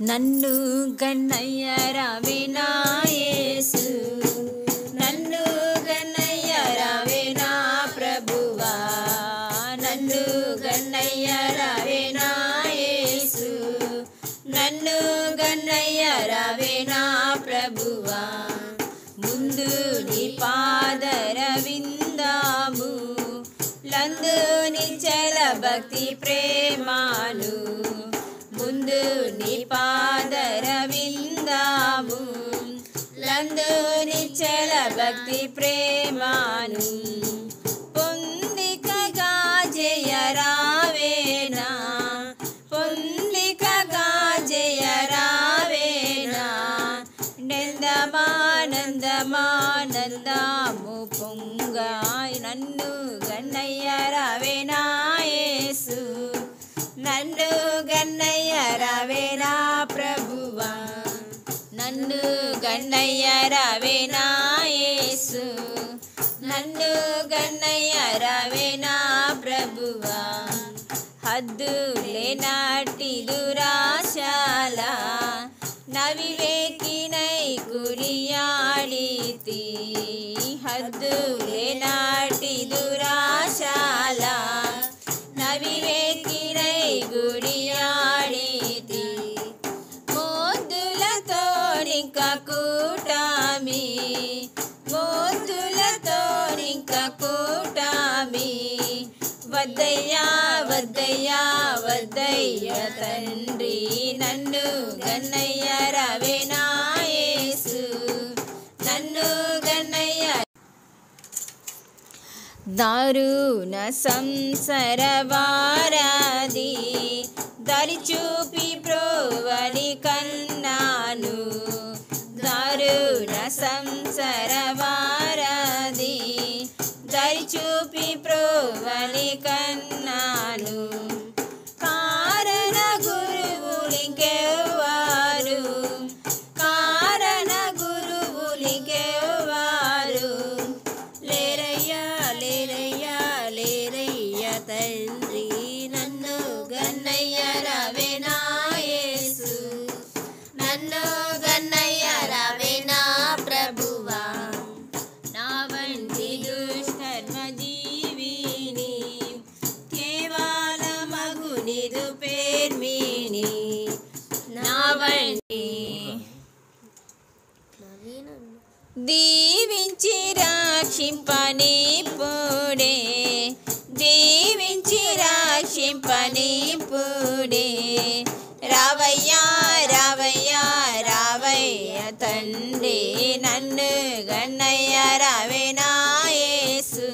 నన్ను గన్నయ్య రావే నా యేసు, నన్ను గన్నయ్య రావే నా ప్రభువా, నన్ను గన్నయ్య రావే నా యేసు, నన్ను గన్నయ్య రావే నా ప్రభువా. ముందు నీ పాదర విందాము, లందు నిశ్చల భక్తి ప్రేమాను, ముందు నీ పాదర విందాము, లందు నిశ్చల భక్తి ప్రేమాను. పొందికగా జయ రావేనా, పొందికగా జయ రావేనా, నందమానందమానందము పొంగాయ్. నన్ను గన్నయ్య రావే నా యేసు, నన్ను గన్నయ్య రావే నా ప్రభువా, నన్ను గన్నయ్య రావే నా యేసు, నన్ను గన్నయ్య రావే నా ప్రభువా. హద్దులే నాటి దురాశాల నవివేకినై కురియాడితి, హద్దులే నాటి దురాశాల నవివేకినై గుడియాడితి. మోద్దులతో నింక కూటామి, మోద్దులతో నింక కూటామి, వద్దయ్యా వద్దయ్యా వద్దయ్య తండ్రి, నన్ను గన్నయ్య రావే నా యేసు, నన్ను గన్నయ్య. దారుణ సంసార వారధి దరిచూపి ప్రోవని కన్నాను, దారుణ సంసార వారధి దరిచూపి ప్రోవని కన్నాను. కారణ గురువులింకెవ్వారు, కారణ గురువులింకెవ్వారు లేరయ్యా లేరయ్యా లేరయ్య తండ్రి, నన్ను గన్నయ్య రావే నా యేసు, నన్ను గన్నయ్య రావే నా ప్రభువా. నా వంటి దుష్కర్మ జీవిని కేవల మగునిదు పేర్మిని, నా వంటి దీవించి రక్షింపనిప్పుడే, దీవించి రక్షింపనిప్పుడే, రావయ్యా రావయ్యా రావయ్య తండ్రి, నన్ను గన్నయ్య రావే నా యేసు,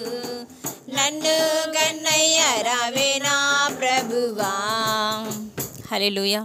నన్ను గన్నయ్య రావే నా ప్రభువా. హల్లెలూయా.